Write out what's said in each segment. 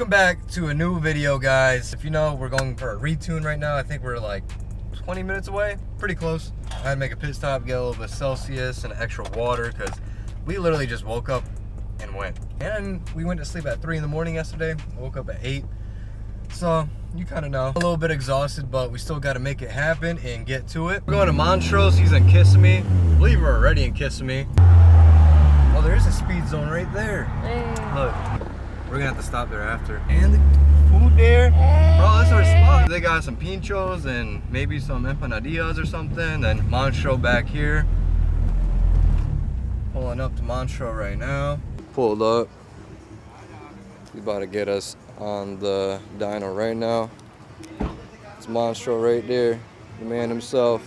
Welcome back to a new video, guys. If you know, we're going for a retune right now. I think we're like 20 minutes away, pretty close. I had to make a pit stop, get a little bit of Celsius and extra water because we literally just woke up and went. And we went to sleep at 3 in the morning yesterday, woke up at 8. So you kind of know, a little bit exhausted, but we still got to make it happen and get to it. We're going to Montrose. He's in Kissimmee. I believe we're already in Kissimmee. Oh, there is a speed zone right there. Hey. Look. We're gonna have to stop there after. And the food there, bro, that's our spot. They got some pinchos and maybe some empanadillas or something. Then Monstro back here. Pulling up to Monstro right now. Pulled up. He's about to get us on the dyno right now. It's Monstro right there, the man himself.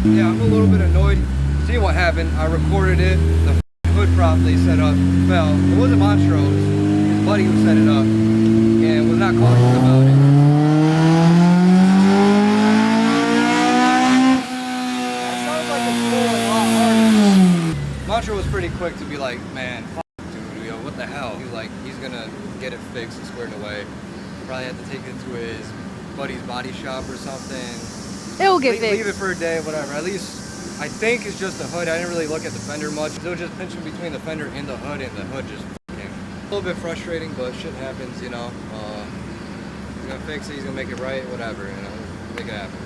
Yeah, I'm a little bit annoyed. See what happened. I recorded it. The hood prop they set up fell. It wasn't Monstro's. His buddy who set it up and was not cautious about it. That sounds like it's pulling a lot harder. Monstro was pretty quick to be like, man, fuck, dude, yo, what the hell? He's like, he's gonna get it fixed and squared away. Probably have to take it to his buddy's body shop or something. It will get fixed. Leave it for a day, whatever. At least I think it's just the hood. I didn't really look at the fender much. It was just pinching between the fender and the hood just came. A little bit frustrating, but shit happens, you know. He's gonna fix it. He's gonna make it right, whatever. You know, make it happen.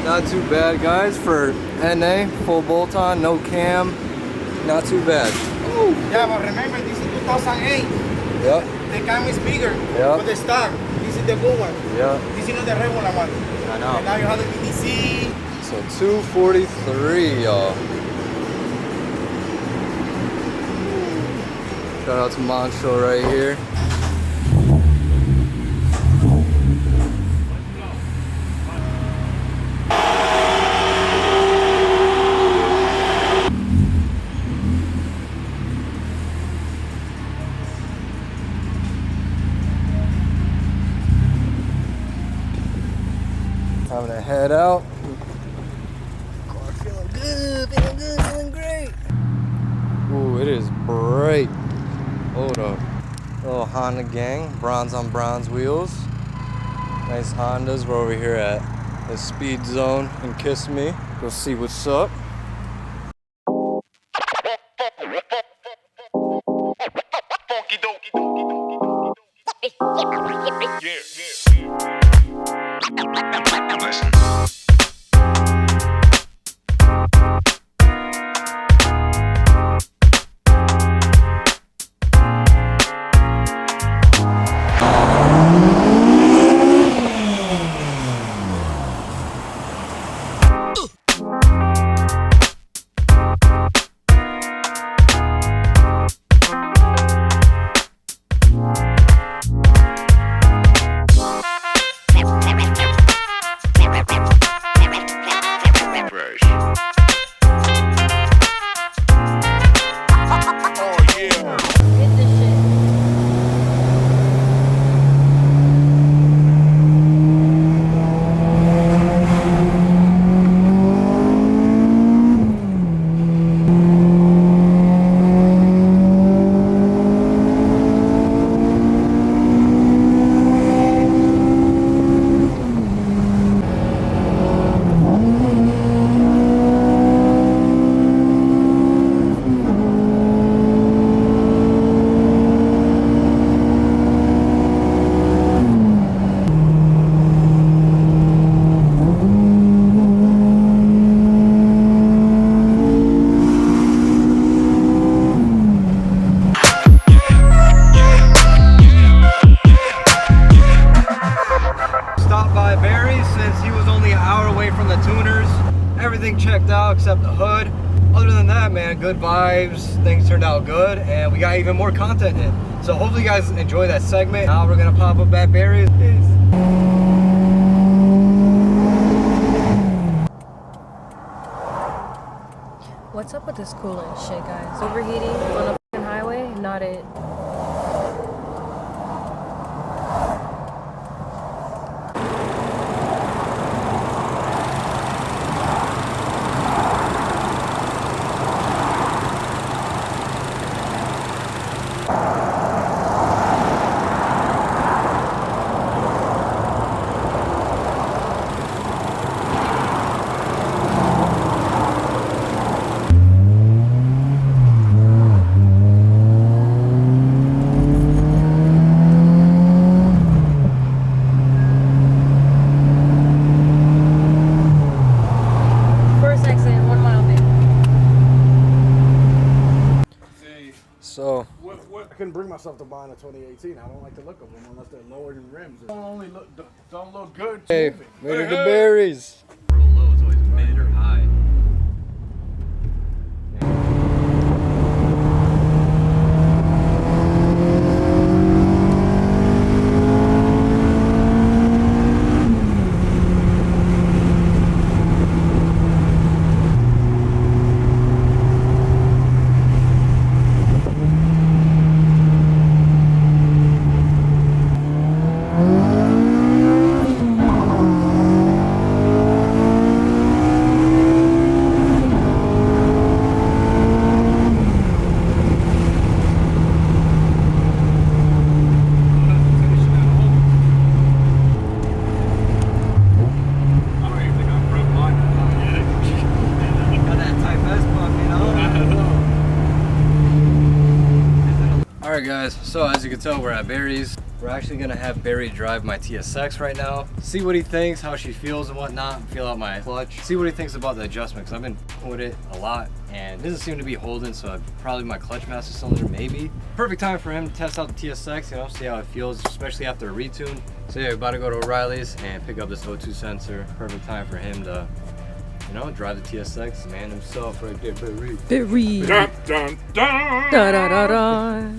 Not too bad, guys, for NA, full bolt on, no cam, not too bad. Ooh. Yeah, but remember, this is 2008. Yeah. The cam is bigger Yeah. for the stock. This is the good one. Yeah. This is not the regular one. I know. And now you have the BTC. So 243, y'all. Shout out to Monstro right here. Time to head out. Car feeling good, feeling great. Ooh, it is bright. Hold up. Little Honda gang, bronze on bronze wheels. Nice Hondas. We're over here at the Speed Zone in Kissimmee. Go see what's up. Listen. Everything checked out except the hood. Other than that, man, good vibes. Things turned out good, and we got even more content in. So hopefully you guys enjoy that segment. Now we're gonna pop up at Barry's. What's up with this coolant shit, guys? Overheating on a fucking highway? Not it. So I couldn't bring myself to buying a 2018. I don't like the look of them unless they're lower than rims. Don't look good. hey, Moving. made it to Barry's. Real low, it's always mid or high. Alright guys, so as you can tell, we're at Barry's. We're actually gonna have Barry drive my TSX right now. See what he thinks, how she feels and whatnot, feel out my clutch. See what he thinks about the adjustment, because I've been with it a lot and it doesn't seem to be holding, so probably my clutch master cylinder maybe. Perfect time for him to test out the TSX, you know, see how it feels, especially after a retune. So yeah, we're about to go to O'Reilly's and pick up this O2 sensor. Perfect time for him to, you know, drive the TSX, man himself right there, Barry. Barry. Dun, dun, dun. Da da da da.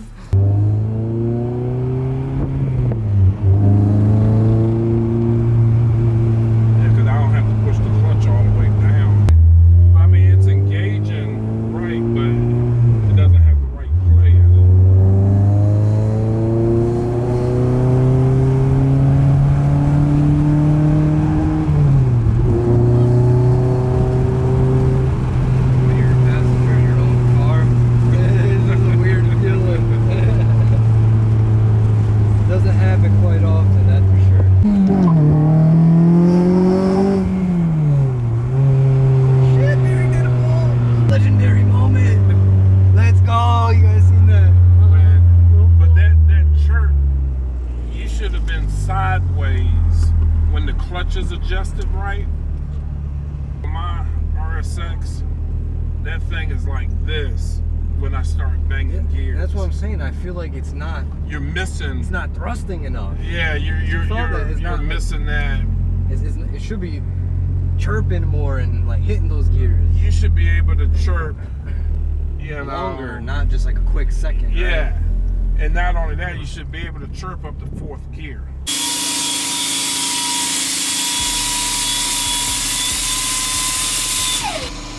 when the clutch is adjusted right, for my RSX, that thing is like this when I start banging gears. That's what I'm saying. I feel like it's not. You're missing. It's not thrusting enough. Yeah, you're missing that. It should be chirping more and like hitting those gears. You should be able to chirp, you know, longer, not just like a quick second. Yeah, right? and not only that, you should be able to chirp up to 4th gear.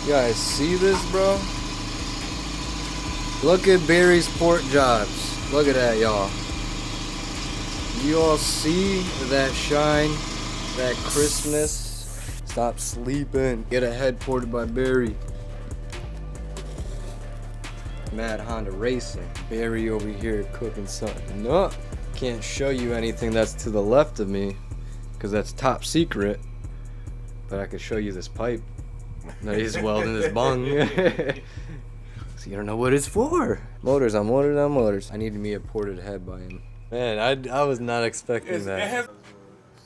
You guys see this, bro? Look at Barry's port jobs. Look at that, y'all. You all see that shine, that crispness? Stop sleeping. Get a head ported by Barry. Mad Honda Racing. Barry over here cooking something up. Can't show you anything that's to the left of me because that's top secret. But I can show you this pipe that he's welding his bung. So you don't know what it's for. Motors on motors on motors. I needed me a ported head by him. Man, I was not expecting that. It has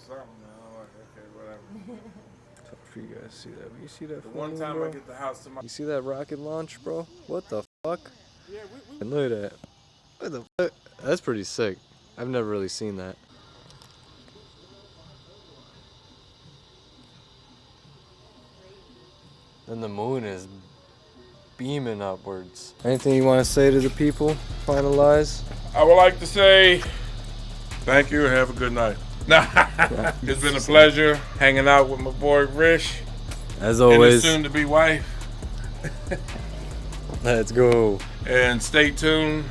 something now, like, okay, whatever. Tough for you guys to see that. But you see that? The one time bro? I get the house to my. You see that rocket launch, bro? What the fuck? Yeah, And look at that. What the fuck? That's pretty sick. I've never really seen that. And the moon is beaming upwards. Anything you want to say to the people? Finalize? I would like to say thank you and have a good night. It's been a pleasure hanging out with my boy Rish. As always. And his soon-to-be wife. Let's go. And stay tuned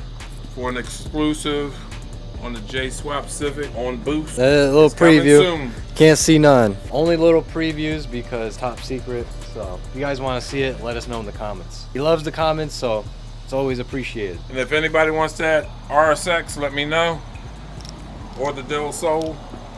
for an exclusive on the J-Swap Civic on Boost. A little It's coming preview. soon. Can't see none. Only little previews because top secret. So if you guys want to see it, let us know in the comments. He loves the comments, so it's always appreciated. And if anybody wants that RSX, let me know. Or the Del Sol.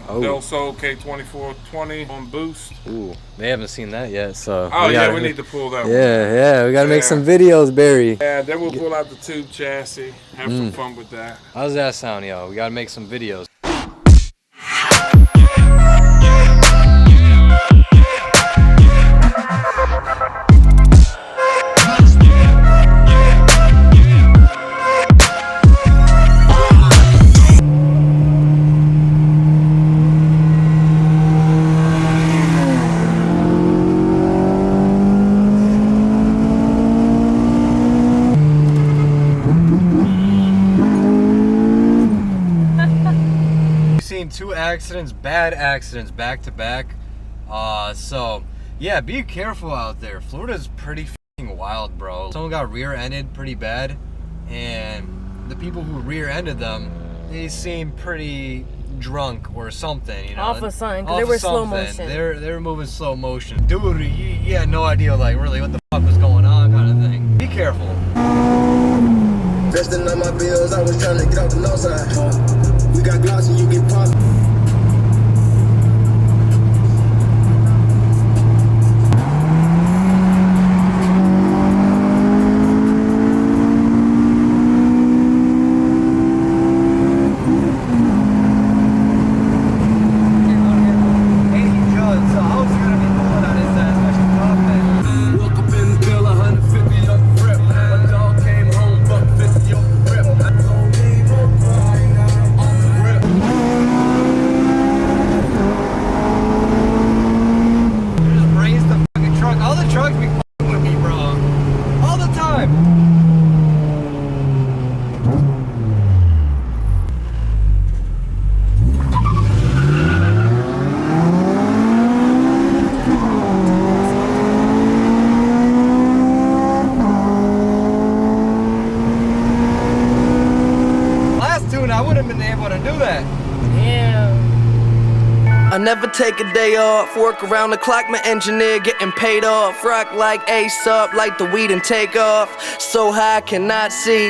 Oh. Del Sol K2420 on Boost. Ooh, they haven't seen that yet, so. Oh yeah, we need to pull that one. Yeah, we gotta make some videos, Barry. Yeah, then we'll pull out the tube chassis, have some fun with that. How's that sound, yo? We gotta make some videos. Two accidents, bad accidents back to back. So yeah, be careful out there. Florida's pretty f***ing wild, bro. Someone got rear-ended pretty bad, and the people who rear-ended them, they seem pretty drunk or something, you know. Off of something, because they were slow motion. Mm. They were moving slow motion. Dude, you had no idea, like, really what the fuck was going on, kind of thing. Be careful. Resting on my bills, I was trying to get off the north side. We got glossy, you get popped. I never take a day off, work around the clock, my engineer getting paid off. Rock like Ace up, like the weed and take off. So high I cannot see.